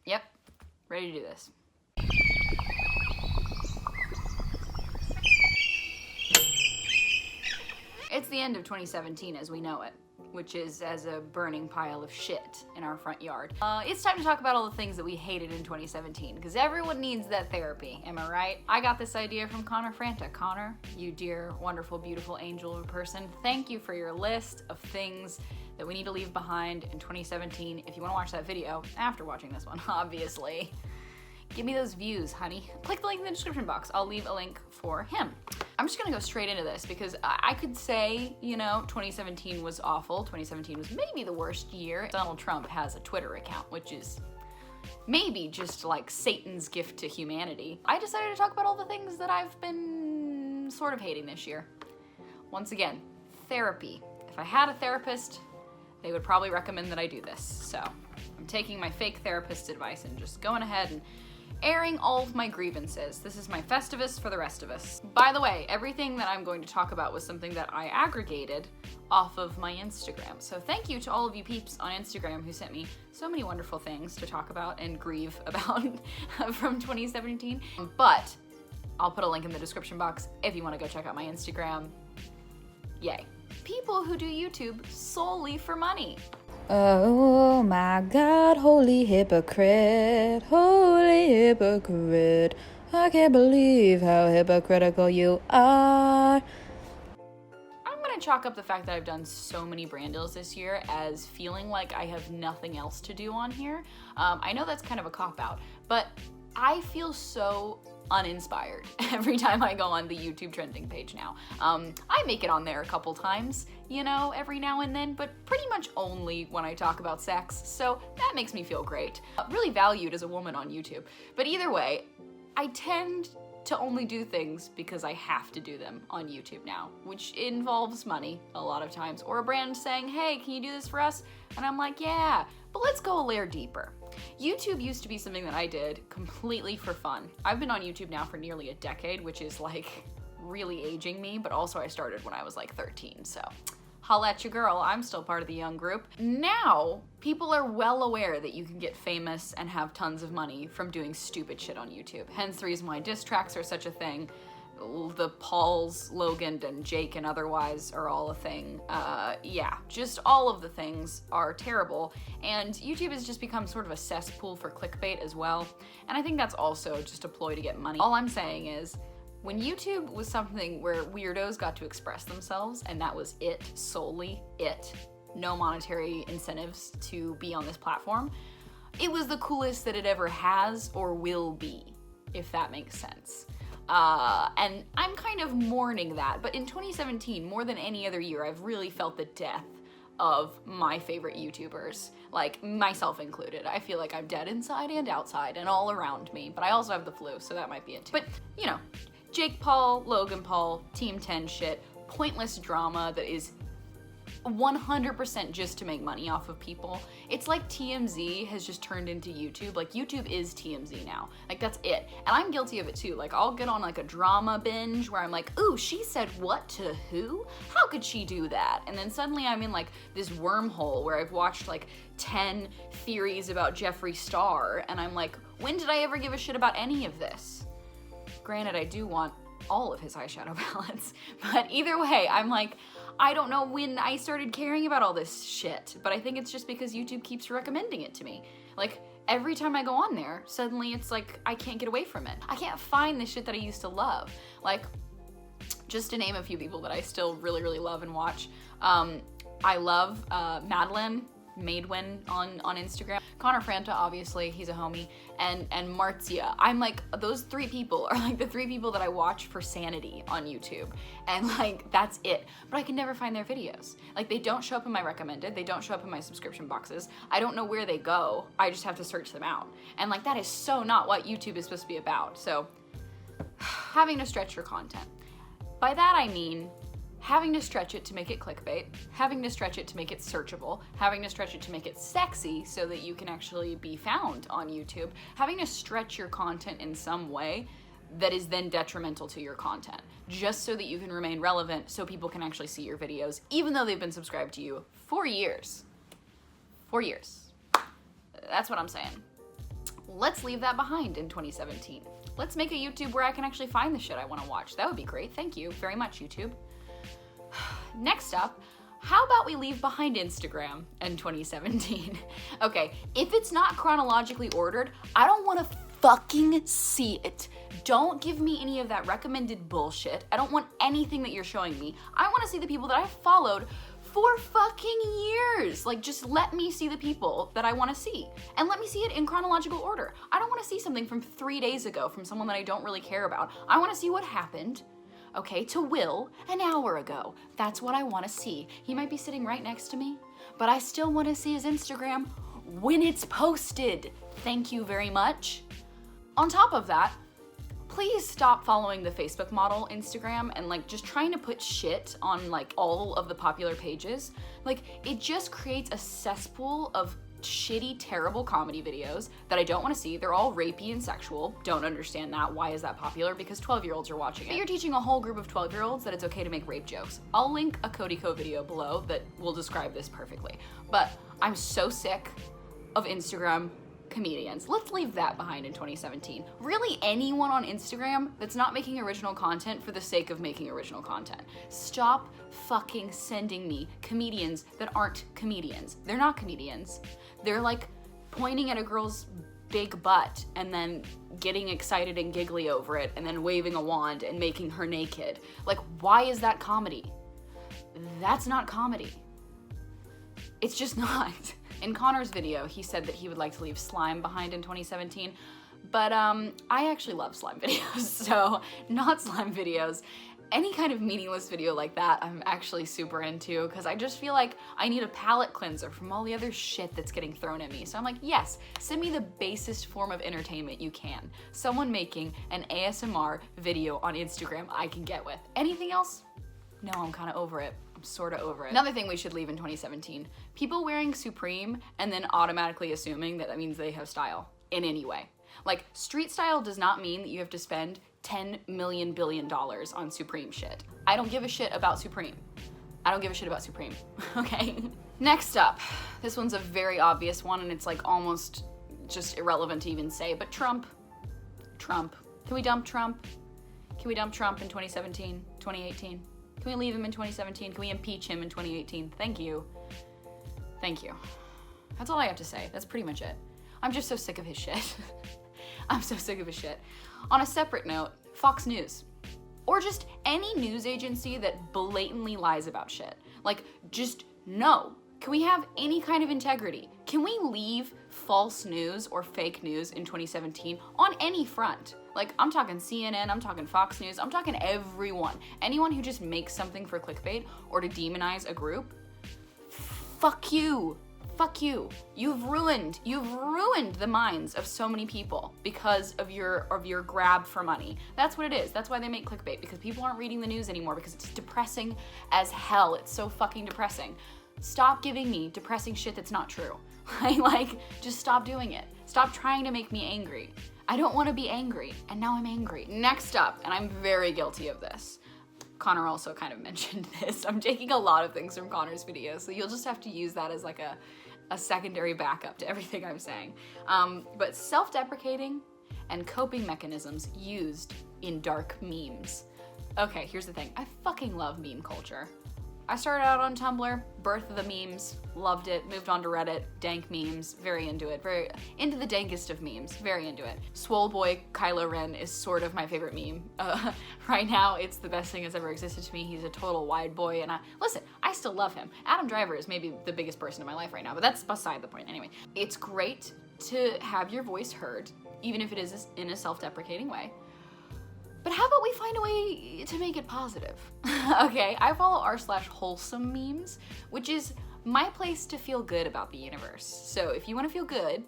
Yep, ready to do this. It's the end of 2017 as we know it, which is as a burning pile of shit in our front yard. It's time to talk about all the things that we hated in 2017, because everyone needs that therapy, am I right? I got this idea from Connor Franta. Connor, you dear, wonderful, beautiful angel of a person, thank you for your list of things that we need to leave behind in 2017. If you want to watch that video, after watching this one, obviously, give me those views, honey. Click the link in the description box. I'll leave a link for him. I'm just gonna go straight into this because I could say, you know, 2017 was awful. 2017 was maybe the worst year. Donald Trump has a Twitter account, which is maybe just like Satan's gift to humanity. I decided to talk about all the things that I've been sort of hating this year. Once again, therapy. If I had a therapist, they would probably recommend that I do this. So I'm taking my fake therapist's advice and just going ahead and airing all of my grievances. This is my Festivus for the rest of us. By the way, everything that I'm going to talk about was something that I aggregated off of my Instagram. So thank you to all of you peeps on Instagram who sent me so many wonderful things to talk about and grieve about from 2017. But I'll put a link in the description box if you want to go check out my Instagram. Yay. People who do YouTube solely for money. Oh my God, holy hypocrite, holy hypocrite. I can't believe how hypocritical you are. I'm gonna chalk up the fact that I've done so many brand deals this year as feeling like I have nothing else to do on here. I know that's kind of a cop-out, but I feel so uninspired every time I go on the YouTube trending page now. I make it on there a couple times, you know, every now and then, but pretty much only when I talk about sex, so that makes me feel great. Really valued as a woman on YouTube. But either way, I tend to only do things because I have to do them on YouTube now, which involves money a lot of times, or a brand saying, hey, can you do this for us? And I'm like, yeah, but let's go a layer deeper. YouTube used to be something that I did completely for fun. I've been on YouTube now for nearly a decade, which is like really aging me, but also I started when I was like 13, so holla at your girl, I'm still part of the young group. Now, people are well aware that you can get famous and have tons of money from doing stupid shit on YouTube. Hence the reason why diss tracks are such a thing. The Pauls, Logan, and Jake and otherwise are all a thing. Yeah, just all of the things are terrible, and YouTube has just become sort of a cesspool for clickbait as well, and I think that's also just a ploy to get money. All I'm saying is, when YouTube was something where weirdos got to express themselves, and that was it, solely it, no monetary incentives to be on this platform, it was the coolest that it ever has or will be, if that makes sense. And I'm kind of mourning that, but in 2017, more than any other year, I've really felt the death of my favorite YouTubers, like myself included. I feel like I'm dead inside and outside and all around me, but I also have the flu, so that might be it too. But, you know, Jake Paul, Logan Paul, Team 10 shit, pointless drama that is 100% just to make money off of people. It's like TMZ has just turned into YouTube. Like, YouTube is TMZ now. Like, that's it. And I'm guilty of it too. Like, I'll get on like a drama binge where I'm like, ooh, she said what to who? How could she do that? And then suddenly I'm in like this wormhole where I've watched like 10 theories about Jeffree Star, and I'm like, when did I ever give a shit about any of this? Granted, I do want all of his eyeshadow palettes, but either way, I'm like, I don't know when I started caring about all this shit, but I think it's just because YouTube keeps recommending it to me. Like, every time I go on there, suddenly it's like, I can't get away from it. I can't find the shit that I used to love. Like, just to name a few people that I still really, really love and watch, I love Madeline, Maidwin on Instagram. Connor Franta, obviously, he's a homie, and Marzia. I'm like, those three people are like the three people that I watch for sanity on YouTube, and like, that's it. But I can never find their videos. Like, they don't show up in my recommended, they don't show up in my subscription boxes. I don't know where they go, I just have to search them out. And like, that is so not what YouTube is supposed to be about. So, having to stretch your content. By that I mean, having to stretch it to make it clickbait, having to stretch it to make it searchable, having to stretch it to make it sexy so that you can actually be found on YouTube, having to stretch your content in some way that is then detrimental to your content, just so that you can remain relevant so people can actually see your videos, even though they've been subscribed to you for years. 4 years. That's what I'm saying. Let's leave that behind in 2017. Let's make a YouTube where I can actually find the shit I want to watch. That would be great. Thank you very much, YouTube. Next up, how about we leave behind Instagram in 2017? Okay, if it's not chronologically ordered, I don't want to fucking see it. Don't give me any of that recommended bullshit. I don't want anything that you're showing me. I want to see the people that I followed for fucking years. Like, just let me see the people that I want to see. And let me see it in chronological order. I don't want to see something from 3 days ago from someone that I don't really care about. I want to see what happened, okay, to Will an hour ago. That's what I want to see. He might be sitting right next to me, but I still want to see his Instagram when it's posted. Thank you very much. On top of that, please stop following the Facebook model Instagram and like just trying to put shit on like all of the popular pages. Like, it just creates a cesspool of shitty, terrible comedy videos that I don't want to see. They're all rapey and sexual. Don't understand that. Why is that popular? Because 12-year-olds are watching it. But you're teaching a whole group of 12-year-olds that it's okay to make rape jokes. I'll link a Cody Co video below that will describe this perfectly. But I'm so sick of Instagram comedians. Let's leave that behind in 2017. Really, anyone on Instagram that's not making original content for the sake of making original content. Stop fucking sending me comedians that aren't comedians. They're not comedians. They're like pointing at a girl's big butt and then getting excited and giggly over it and then waving a wand and making her naked. Like, why is that comedy? That's not comedy. It's just not. In Connor's video, he said that he would like to leave slime behind in 2017, but I actually love slime videos, so not slime videos. Any kind of meaningless video like that, I'm actually super into, because I just feel like I need a palate cleanser from all the other shit that's getting thrown at me. So I'm like, yes, send me the basest form of entertainment you can. Someone making an ASMR video on Instagram I can get with. Anything else? No, I'm kind of over it. I'm sort of over it. Another thing we should leave in 2017, people wearing Supreme and then automatically assuming that that means they have style in any way. Like, street style does not mean that you have to spend $10 million billion on Supreme shit. I don't give a shit about Supreme. I don't give a shit about Supreme, okay? Next up, this one's a very obvious one and it's like almost just irrelevant to even say, but Trump. Can we dump Trump? Can we dump Trump in 2017, 2018? Can we leave him in 2017? Can we impeach him in 2018? Thank you. Thank you. That's all I have to say. That's pretty much it. I'm just so sick of his shit. I'm so sick of his shit. On a separate note, Fox News. Or just any news agency that blatantly lies about shit. Like, just no. Can we have any kind of integrity? Can we leave false news or fake news in 2017 on any front? Like, I'm talking CNN, I'm talking Fox News, I'm talking everyone. Anyone who just makes something for clickbait or to demonize a group, fuck you. Fuck you. You've ruined the minds of so many people because of your grab for money. That's what it is. That's why they make clickbait, because people aren't reading the news anymore because it's depressing as hell. It's so fucking depressing. Stop giving me depressing shit that's not true. Like, just stop doing it. Stop trying to make me angry. I don't want to be angry, and now I'm angry. Next up, and I'm very guilty of this. Connor also kind of mentioned this. I'm taking a lot of things from Connor's videos, so you'll just have to use that as like a secondary backup to everything I'm saying. But self-deprecating and coping mechanisms used in dark memes. Okay, here's the thing. I fucking love meme culture. I started out on Tumblr, birth of the memes, loved it, moved on to Reddit, dank memes, very into it, very into the dankest of memes, very into it. Swole Boy Kylo Ren is sort of my favorite meme. Right now, it's the best thing that's ever existed to me. He's a total wide boy, and listen, I still love him. Adam Driver is maybe the biggest person in my life right now, but that's beside the point. Anyway, it's great to have your voice heard, even if it is in a self-deprecating way. But how about we find a way to make it positive? Okay, I follow r/wholesome memes, which is my place to feel good about the universe. So if you want to feel good,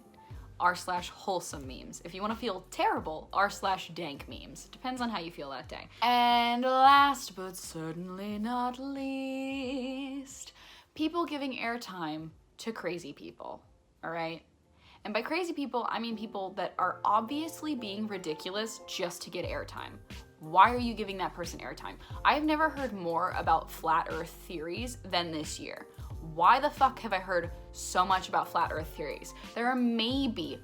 r/wholesome memes. If you want to feel terrible, r/dank memes. Depends on how you feel that day. And last but certainly not least, people giving airtime to crazy people, all right? And by crazy people, I mean people that are obviously being ridiculous just to get airtime. Why are you giving that person airtime? I've never heard more about flat earth theories than this year. Why the fuck have I heard so much about flat earth theories? There are maybe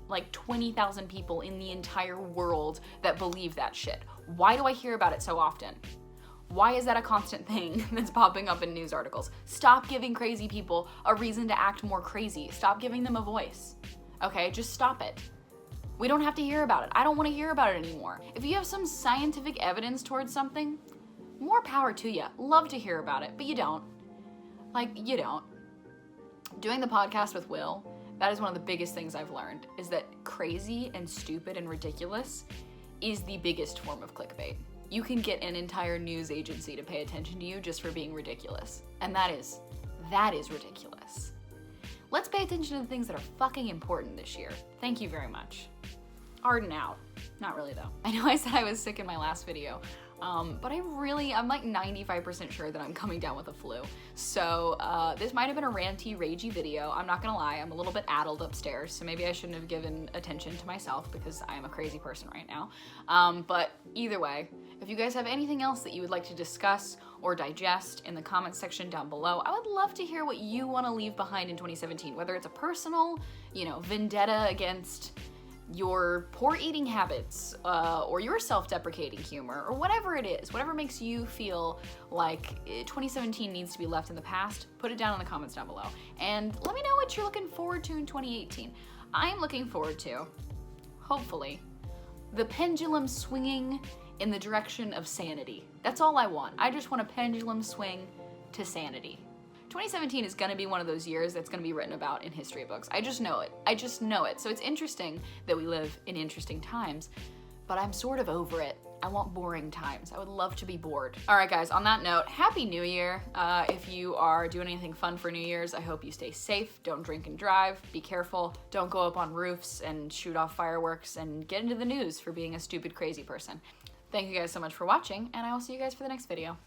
like 20,000 people in the entire world that believe that shit. Why do I hear about it so often? Why is that a constant thing that's popping up in news articles? Stop giving crazy people a reason to act more crazy. Stop giving them a voice. Okay, just stop it. We don't have to hear about it. I don't want to hear about it anymore. If you have some scientific evidence towards something, more power to you. Love to hear about it, but you don't. Like, you don't. Doing the podcast with Will, that is one of the biggest things I've learned, is that crazy and stupid and ridiculous is the biggest form of clickbait. You can get an entire news agency to pay attention to you just for being ridiculous. And that is ridiculous. Let's pay attention to the things that are fucking important this year. Thank you very much. Arden out. Not really though. I know I said I was sick in my last video, but I'm like 95% sure that I'm coming down with a flu. So this might have been a ranty, ragey video. I'm not gonna lie, I'm a little bit addled upstairs, so maybe I shouldn't have given attention to myself because I am a crazy person right now. But either way, if you guys have anything else that you would like to discuss or digest in the comments section down below, I would love to hear what you want to leave behind in 2017, whether it's a personal, vendetta against your poor eating habits, or your self-deprecating humor, or whatever it is, whatever makes you feel like 2017 needs to be left in the past, put it down in the comments down below. And let me know what you're looking forward to in 2018. I'm looking forward to, hopefully, the pendulum swinging in the direction of sanity. That's all I want. I just want a pendulum swing to sanity. 2017 is gonna be one of those years that's gonna be written about in history books. I just know it. So it's interesting that we live in interesting times, but I'm sort of over it. I want boring times. I would love to be bored. All right, guys, on that note, Happy New Year. If you are doing anything fun for New Year's, I hope you stay safe. Don't drink and drive. Be careful. Don't go up on roofs and shoot off fireworks and get into the news for being a stupid, crazy person. Thank you guys so much for watching, and I will see you guys for the next video.